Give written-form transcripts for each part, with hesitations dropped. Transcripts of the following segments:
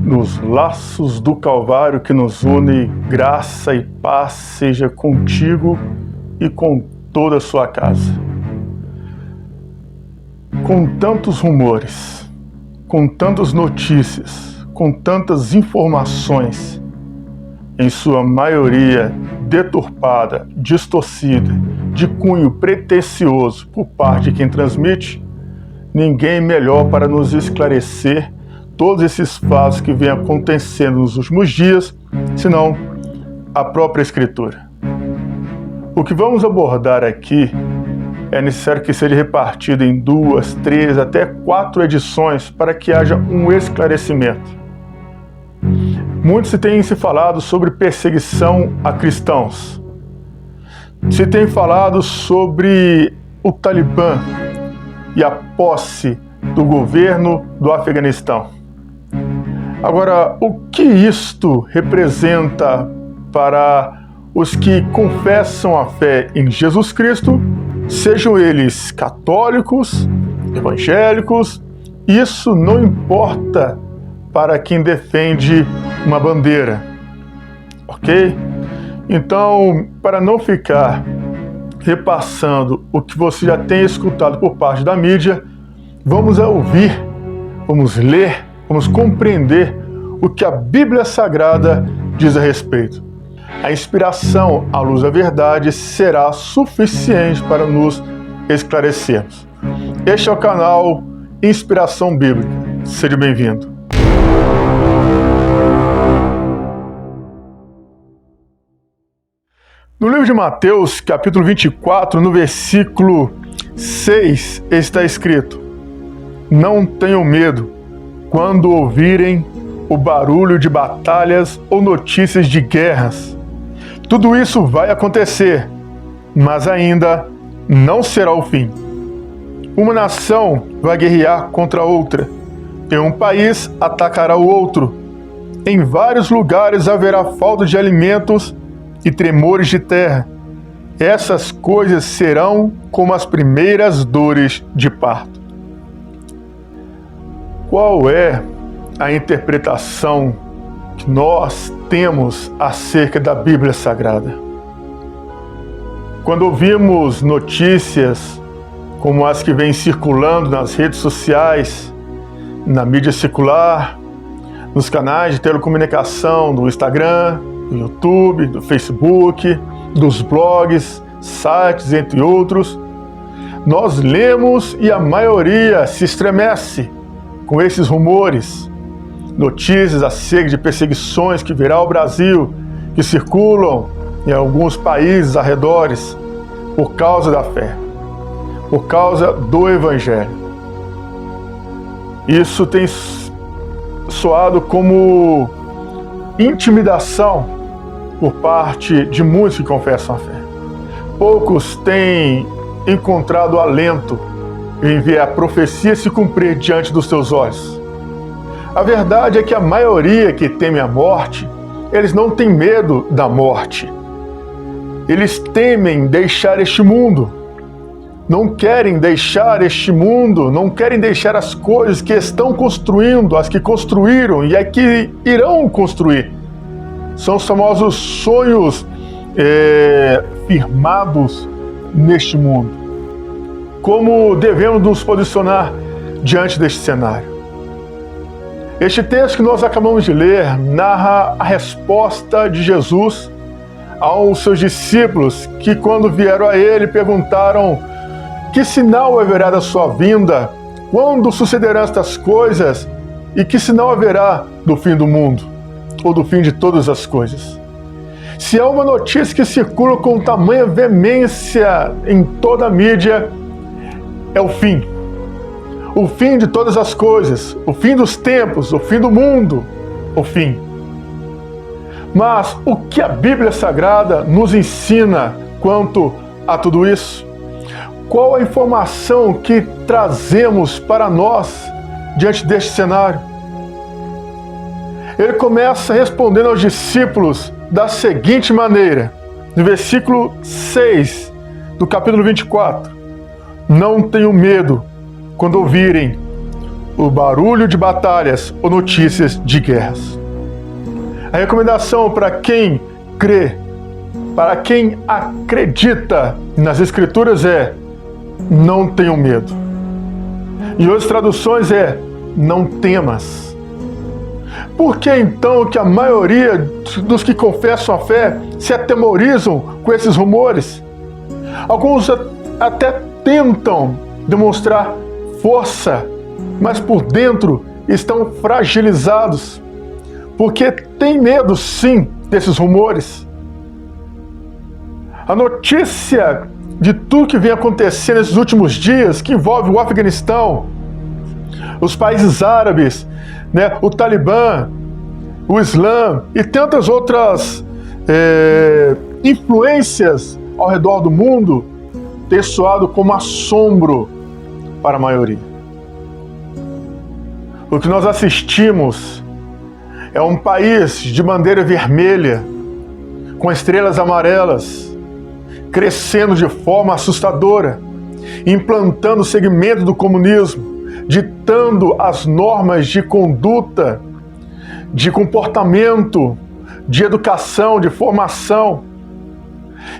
Nos laços do Calvário que nos une, graça e paz seja contigo e com toda a sua casa. Com tantos rumores, com tantas notícias, com tantas informações, em sua maioria deturpada, distorcida, de cunho pretensioso por parte de quem transmite, ninguém melhor para nos esclarecer todos esses fatos que vêm acontecendo nos últimos dias, senão a própria Escritura. O que vamos abordar aqui é necessário que seja repartido em 2, 3, até 4 edições para que haja um esclarecimento. Muito se tem se falado sobre perseguição a cristãos. Se tem falado sobre o Talibã e a posse do governo do Afeganistão. Agora, o que isto representa para os que confessam a fé em Jesus Cristo, sejam eles católicos, evangélicos, isso não importa para quem defende uma bandeira, ok? Então, para não ficar repassando o que você já tem escutado por parte da mídia, vamos ouvir, vamos ler, vamos compreender o que a Bíblia Sagrada diz a respeito. A inspiração à luz da verdade será suficiente para nos esclarecermos. Este é o canal Inspiração Bíblica. Seja bem-vindo. No livro de Mateus, capítulo 24, no versículo 6, está escrito: Não tenham medo quando ouvirem o barulho de batalhas ou notícias de guerras. Tudo isso vai acontecer, mas ainda não será o fim. Uma nação vai guerrear contra outra, e um país atacará o outro. Em vários lugares haverá falta de alimentos e tremores de terra. Essas coisas serão como as primeiras dores de parto. Qual é a interpretação que nós temos acerca da Bíblia Sagrada? Quando ouvimos notícias como as que vêm circulando nas redes sociais, na mídia secular, nos canais de telecomunicação do Instagram, do YouTube, do Facebook, dos blogs, sites, entre outros, nós lemos e a maioria se estremece com esses rumores, notícias acerca de perseguições que virá ao Brasil, que circulam em alguns países arredores por causa da fé, por causa do Evangelho. Isso tem soado como intimidação por parte de muitos que confessam a fé. Poucos têm encontrado alento em ver a profecia se cumprir diante dos seus olhos. A verdade é que a maioria que teme a morte, eles não têm medo da morte. Eles temem deixar este mundo. Não querem deixar este mundo, não querem deixar as coisas que estão construindo, as que construíram e as que irão construir. São os famosos sonhos firmados neste mundo. Como devemos nos posicionar diante deste cenário? Este texto que nós acabamos de ler narra a resposta de Jesus aos seus discípulos que, quando vieram a ele, perguntaram: que sinal haverá da sua vinda? Quando sucederão estas coisas? E que sinal haverá do fim do mundo? Ou do fim de todas as coisas? Se há uma notícia que circula com tamanha veemência em toda a mídia, é o fim. O fim de todas as coisas, o fim dos tempos, o fim do mundo, o fim. Mas o que a Bíblia Sagrada nos ensina quanto a tudo isso? Qual a informação que trazemos para nós diante deste cenário? Ele começa respondendo aos discípulos da seguinte maneira, no versículo 6 do capítulo 24. Não tenham medo quando ouvirem o barulho de batalhas ou notícias de guerras. A recomendação para quem crê, para quem acredita nas Escrituras é: não tenham medo. Em outras traduções é: não temas. Por que então que a maioria dos que confessam a fé se atemorizam com esses rumores? Alguns até tentam demonstrar força, mas por dentro estão fragilizados, porque têm medo sim desses rumores. A notícia de tudo que vem acontecendo nesses últimos dias, que envolve o Afeganistão, os países árabes, o Talibã, o Islã e tantas outras influências ao redor do mundo, tem soado como assombro para a maioria. O que nós assistimos é um país de bandeira vermelha, com estrelas amarelas, crescendo de forma assustadora, implantando o segmento do comunismo, ditando as normas de conduta, de comportamento, de educação, de formação.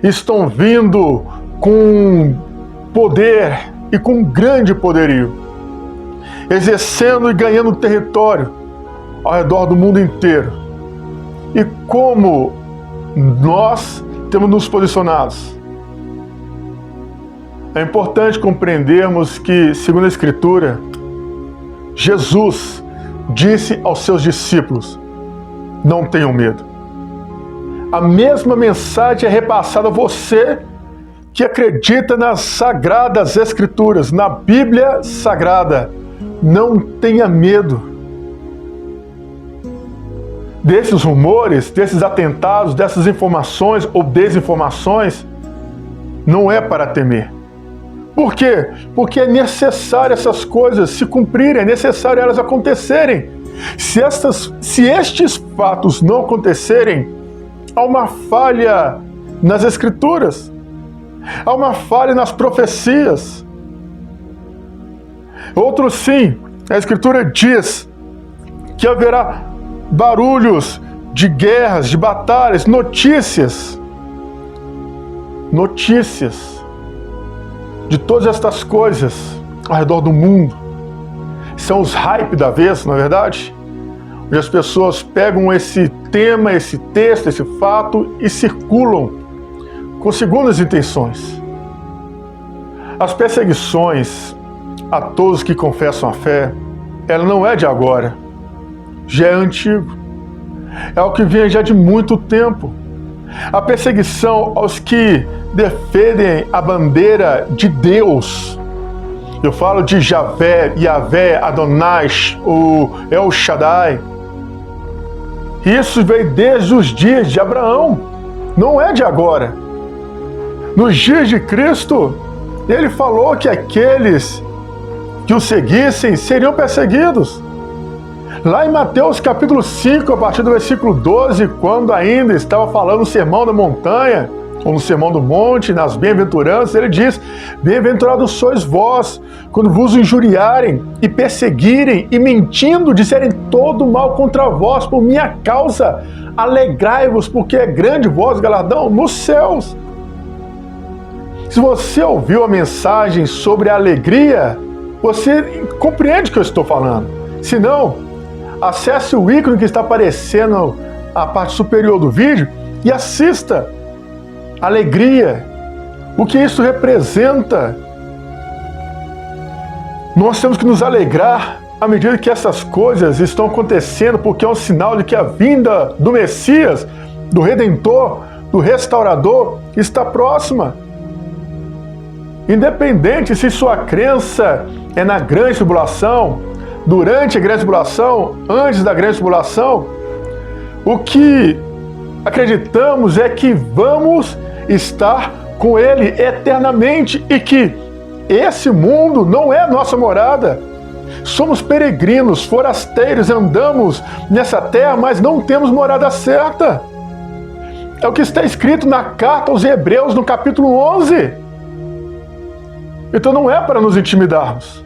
Estão vindo com poder e com grande poderio, exercendo e ganhando território ao redor do mundo inteiro. E como nós temos nos posicionados? É importante compreendermos que, segundo a Escritura, Jesus disse aos seus discípulos: não tenham medo. A mesma mensagem é repassada a você que acredita nas Sagradas Escrituras, na Bíblia Sagrada. Não tenha medo desses rumores, desses atentados, dessas informações ou desinformações. Não é para temer. Por quê? Porque é necessário essas coisas se cumprirem, é necessário elas acontecerem. Se estes fatos não acontecerem, há uma falha nas Escrituras, há uma falha nas profecias. Outro sim, a Escritura diz que haverá barulhos de guerras, de batalhas, notícias de todas estas coisas ao redor do mundo. São os hype da vez, não é verdade? Onde as pessoas pegam esse tema, esse texto, esse fato e circulam com segundas intenções. As perseguições a todos que confessam a fé, ela não é de agora, já é antigo. É o que vem já de muito tempo. A perseguição aos que defendem a bandeira de Deus. Eu falo de Javé, Yavé, Adonai, o El Shaddai. Isso veio desde os dias de Abraão, não é de agora. Nos dias de Cristo, ele falou que aqueles que o seguissem seriam perseguidos. Lá em Mateus capítulo 5, a partir do versículo 12, quando ainda estava falando no Sermão da Montanha, ou no Sermão do Monte, nas bem-aventuranças, ele diz: bem-aventurados sois vós, quando vos injuriarem e perseguirem e mentindo disserem todo mal contra vós por minha causa, alegrai-vos, porque é grande vosso galardão nos céus. Se você ouviu a mensagem sobre a alegria, você compreende o que eu estou falando. Se não, acesse o ícone que está aparecendo na parte superior do vídeo e assista. Alegria, o que isso representa. Nós temos que nos alegrar à medida que essas coisas estão acontecendo, porque é um sinal de que a vinda do Messias, do Redentor, do Restaurador está próxima. Independente se sua crença é na grande tribulação, durante a grande tribulação, antes da grande tribulação, o que acreditamos é que vamos estar com Ele eternamente e que esse mundo não é nossa morada. Somos peregrinos, forasteiros, andamos nessa terra, mas não temos morada certa. É o que está escrito na carta aos Hebreus, no capítulo 11. Então não é para nos intimidarmos.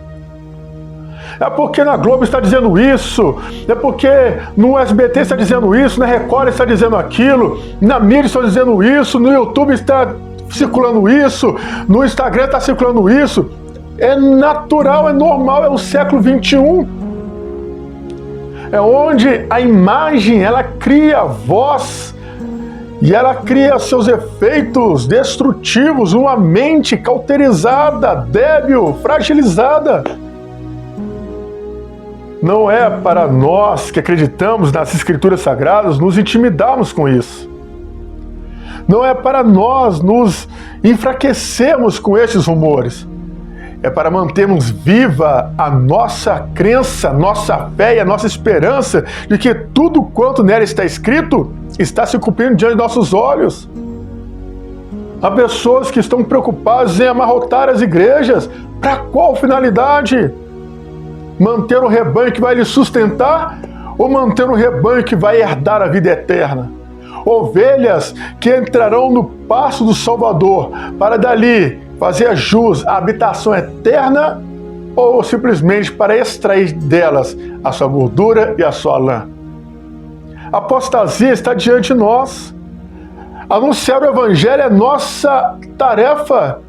é porque na Globo está dizendo isso, é porque no SBT está dizendo isso, na Record está dizendo aquilo, na mídia está dizendo isso, no YouTube está circulando isso, no Instagram está circulando isso. É natural, é normal, é o século XXI. É onde a imagem, ela cria voz e ela cria seus efeitos destrutivos, uma mente cauterizada, débil, fragilizada. Não é para nós que acreditamos nas Escrituras Sagradas nos intimidarmos com isso. Não é para nós nos enfraquecermos com estes rumores. É para mantermos viva a nossa crença, nossa fé e a nossa esperança de que tudo quanto nela está escrito está se cumprindo diante de nossos olhos. Há pessoas que estão preocupadas em amarrotar as igrejas. Para qual finalidade? Manter o rebanho que vai lhe sustentar ou manter o rebanho que vai herdar a vida eterna? Ovelhas que entrarão no pasto do Salvador para dali fazer jus à habitação eterna ou simplesmente para extrair delas a sua gordura e a sua lã? A apostasia está diante de nós. Anunciar o Evangelho é nossa tarefa.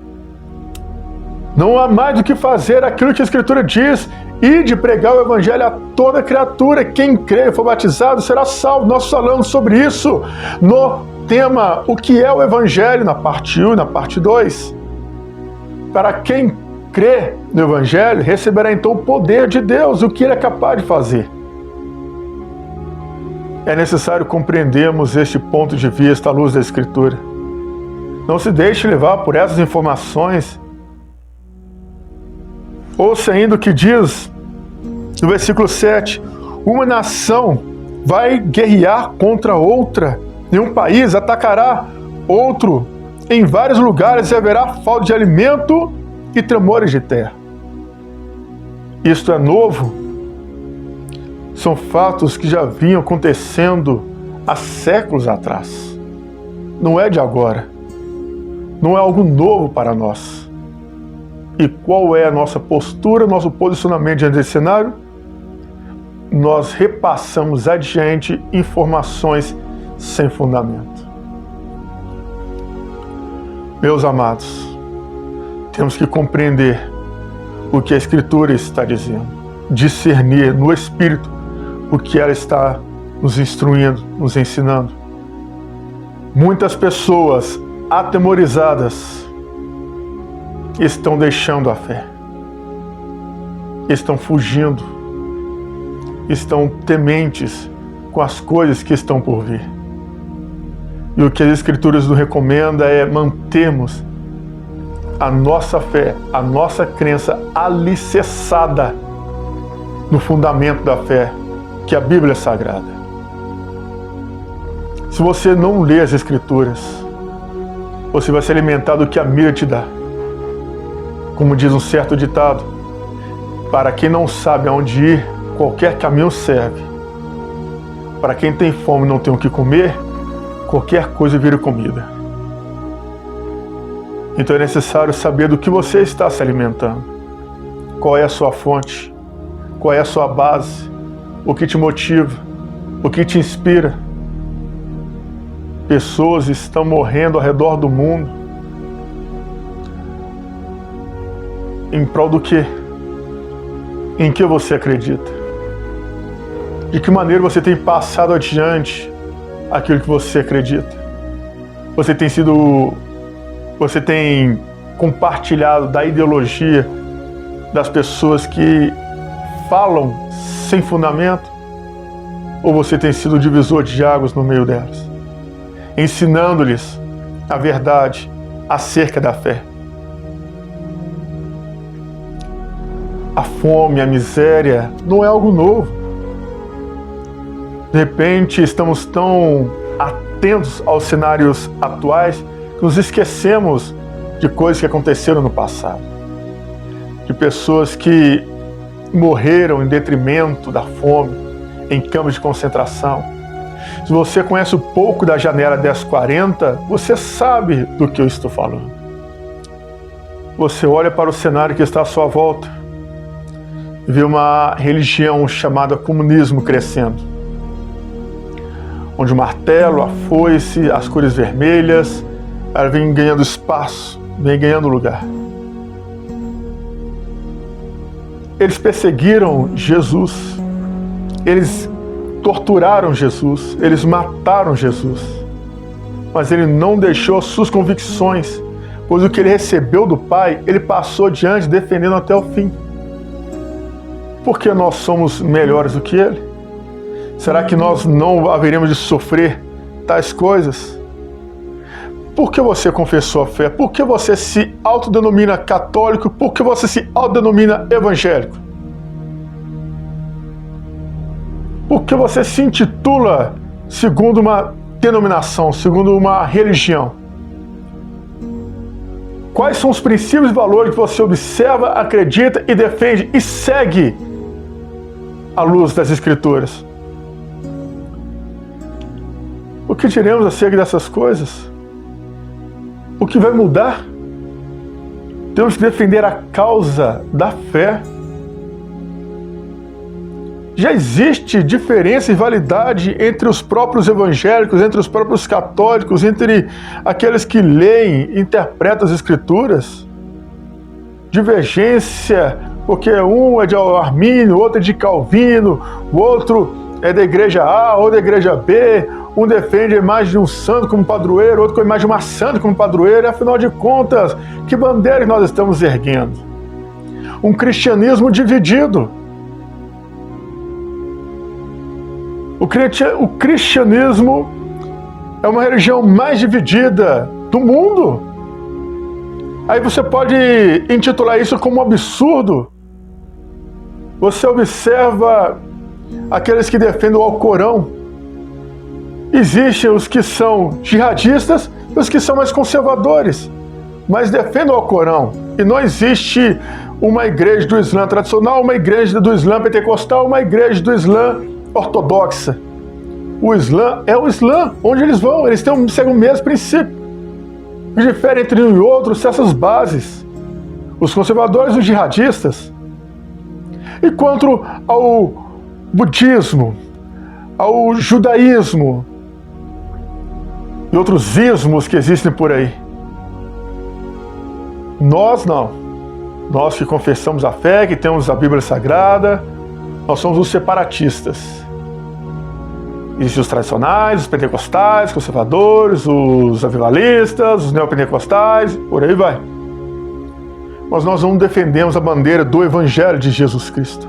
Não há mais do que fazer aquilo que a Escritura diz, e de pregar o Evangelho a toda criatura. Quem crê e for batizado será salvo. Nós falamos sobre isso no tema O que é o Evangelho, na parte 1 e na parte 2. Para quem crê no Evangelho, receberá então o poder de Deus, o que Ele é capaz de fazer. É necessário compreendermos este ponto de vista à luz da Escritura. Não se deixe levar por essas informações. Ouça ainda o que diz no versículo 7. Uma nação vai guerrear contra outra, e um país atacará outro. Em vários lugares haverá falta de alimento e tremores de terra. Isto é novo. São fatos que já vinham acontecendo há séculos atrás. Não é de agora. Não é algo novo para nós. E qual é a nossa postura, nosso posicionamento diante desse cenário? Nós repassamos adiante informações sem fundamento. Meus amados, temos que compreender o que a Escritura está dizendo, discernir no Espírito o que ela está nos instruindo, nos ensinando. Muitas pessoas atemorizadas estão deixando a fé, estão fugindo, estão tementes com as coisas que estão por vir. E o que as Escrituras nos recomendam é mantermos a nossa fé, a nossa crença alicerçada no fundamento da fé, que a Bíblia é sagrada. Se você não lê as Escrituras, você vai se alimentar do que a mídia te dá. Como diz um certo ditado, para quem não sabe aonde ir, qualquer caminho serve. Para quem tem fome e não tem o que comer, qualquer coisa vira comida. Então é necessário saber do que você está se alimentando. Qual é a sua fonte? Qual é a sua base? O que te motiva? O que te inspira? Pessoas estão morrendo ao redor do mundo. Em prol do quê? Em que você acredita? De que maneira você tem passado adiante aquilo que você acredita? Você tem compartilhado da ideologia das pessoas que falam sem fundamento? Ou você tem sido o divisor de águas no meio delas, ensinando-lhes a verdade acerca da fé? A fome, a miséria não é algo novo. De repente estamos tão atentos aos cenários atuais que nos esquecemos de coisas que aconteceram no passado, de pessoas que morreram em detrimento da fome, em campos de concentração. Se você conhece um pouco da janela 1040, você sabe do que eu estou falando. Você olha para o cenário que está à sua volta. vê uma religião chamada comunismo crescendo, onde o martelo, a foice, as cores vermelhas, ela vem ganhando espaço, vem ganhando lugar. Eles perseguiram Jesus, eles torturaram Jesus, eles mataram Jesus, mas ele não deixou suas convicções, pois o que ele recebeu do Pai, ele passou adiante defendendo até o fim. Porque nós somos melhores do que ele? Será que nós não haveríamos de sofrer tais coisas? Por que você confessou a fé? Por que você se autodenomina católico? Por que você se autodenomina evangélico? Por que você se intitula segundo uma denominação, segundo uma religião? Quais são os princípios e valores que você observa, acredita e defende e segue à luz das Escrituras? O que diremos acerca dessas coisas? O que vai mudar? Temos que defender a causa da fé. Já existe diferença e rivalidade entre os próprios evangélicos, entre os próprios católicos, entre aqueles que leem e interpretam as Escrituras. Divergência, porque um é de Armínio, outro é de Calvino, o outro é da igreja A ou da igreja B, um defende a imagem de um santo como padroeiro, outro com a imagem de uma santa como padroeiro, e afinal de contas, que bandeira nós estamos erguendo? Um cristianismo dividido. O cristianismo é uma religião mais dividida do mundo. Aí você pode intitular isso como um absurdo. Você observa aqueles que defendem o Alcorão. Existem os que são jihadistas e os que são mais conservadores, mas defendem o Alcorão. E não existe uma igreja do Islã tradicional, uma igreja do Islã pentecostal, uma igreja do Islã ortodoxa. O Islã é o Islã, onde eles vão, eles seguem o mesmo princípio. O que difere entre um e outro são essas bases. Os conservadores e os jihadistas. E quanto ao budismo, ao judaísmo e outros ismos que existem por aí, nós não. Nós que confessamos a fé, que temos a Bíblia Sagrada, nós somos os separatistas. Existem os tradicionais, os pentecostais, conservadores, os avivalistas, os neopentecostais, por aí vai. Mas nós não defendemos a bandeira do Evangelho de Jesus Cristo.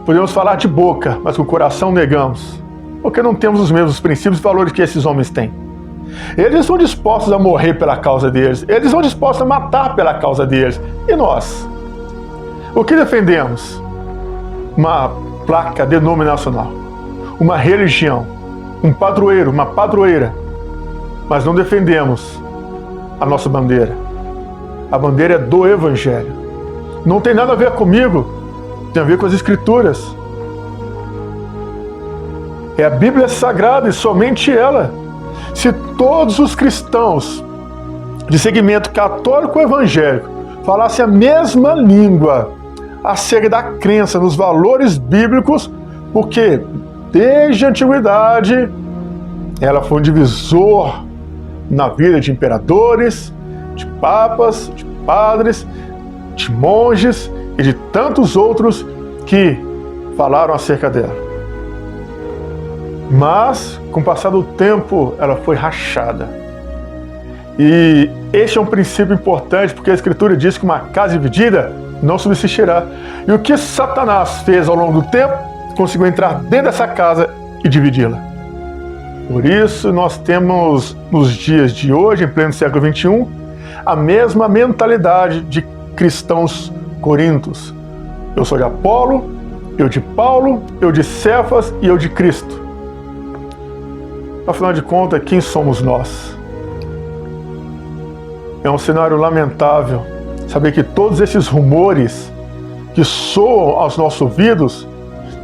Podemos falar de boca, mas com o coração negamos, porque não temos os mesmos princípios e valores que esses homens têm. Eles estão dispostos a morrer pela causa deles, eles estão dispostos a matar pela causa deles. E nós? O que defendemos? Uma placa denominacional, uma religião, um padroeiro, uma padroeira, mas não defendemos a nossa bandeira. A bandeira é do Evangelho. Não tem nada a ver comigo, tem a ver com as Escrituras. É a Bíblia Sagrada e somente ela. Se todos os cristãos de segmento católico ou evangélico falassem a mesma língua acerca da crença nos valores bíblicos, porque desde a antiguidade ela foi um divisor na vida de imperadores, de papas, de padres, de monges e de tantos outros que falaram acerca dela. Mas, com o passar do tempo, ela foi rachada. E este é um princípio importante, porque a Escritura diz que uma casa dividida não subsistirá. E o que Satanás fez ao longo do tempo, conseguiu entrar dentro dessa casa e dividi-la. Por isso, nós temos, nos dias de hoje, em pleno século XXI, a mesma mentalidade de cristãos corintos. Eu sou de Apolo, eu de Paulo, eu de Cefas e eu de Cristo. Afinal de contas, quem somos nós? É um cenário lamentável saber que todos esses rumores que soam aos nossos ouvidos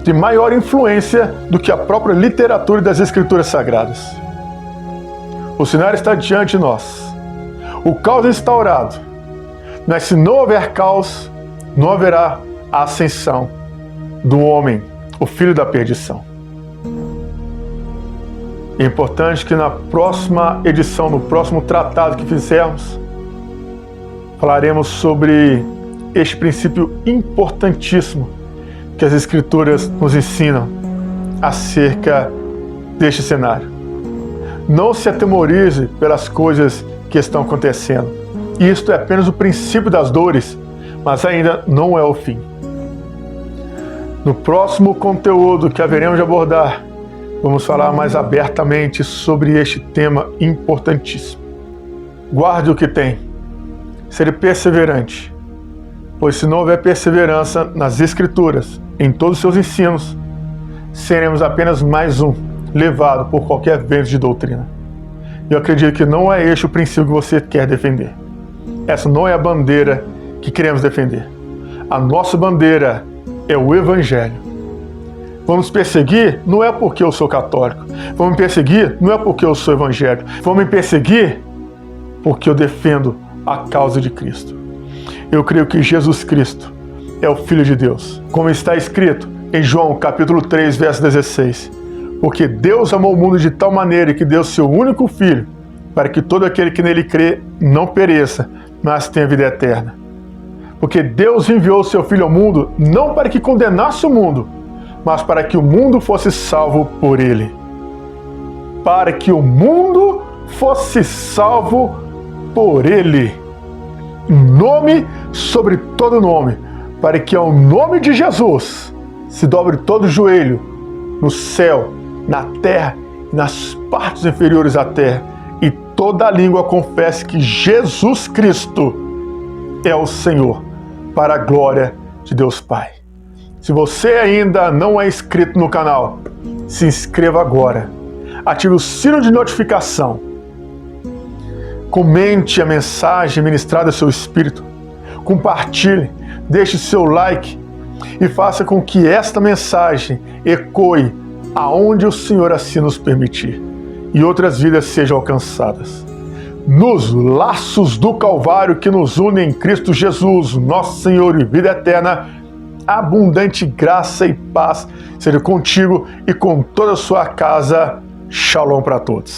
têm maior influência do que a própria literatura das Escrituras Sagradas. O cenário está diante de nós. O caos é instaurado. Mas se não houver caos, não haverá a ascensão do homem, o filho da perdição. É importante que na próxima edição, no próximo tratado que fizermos, falaremos sobre este princípio importantíssimo que as Escrituras nos ensinam acerca deste cenário. Não se atemorize pelas coisas que estão acontecendo. Isto é apenas o princípio das dores, mas ainda não é o fim. No próximo conteúdo que haveremos de abordar, vamos falar mais abertamente sobre este tema importantíssimo. Guarde o que tem. Seja perseverante, pois se não houver perseverança nas Escrituras, em todos os seus ensinos, seremos apenas mais um levado por qualquer vento de doutrina. Eu acredito que não é este o princípio que você quer defender. Essa não é a bandeira que queremos defender. A nossa bandeira é o Evangelho. Vamos perseguir não é porque eu sou católico. Vamos perseguir não é porque eu sou evangélico. Vamos me perseguir porque eu defendo a causa de Cristo. Eu creio que Jesus Cristo é o Filho de Deus. Como está escrito em João capítulo 3, verso 16. Porque Deus amou o mundo de tal maneira que deu seu único Filho, para que todo aquele que nele crê não pereça, mas tenha vida eterna. Porque Deus enviou o seu Filho ao mundo não para que condenasse o mundo, mas para que o mundo fosse salvo por ele. Para que o mundo fosse salvo por ele. Nome sobre todo nome, para que ao nome de Jesus se dobre todo o joelho no céu, na terra e nas partes inferiores da terra, e toda língua confesse que Jesus Cristo é o Senhor, para a glória de Deus Pai. Se você ainda não é inscrito no canal, se inscreva agora. Ative o sino de notificação. Comente a mensagem ministrada ao seu espírito. Compartilhe, deixe seu like e faça com que esta mensagem ecoe aonde o Senhor assim nos permitir e outras vidas sejam alcançadas. Nos laços do Calvário que nos unem em Cristo Jesus, nosso Senhor e vida eterna, abundante graça e paz seja contigo e com toda a sua casa. Shalom para todos.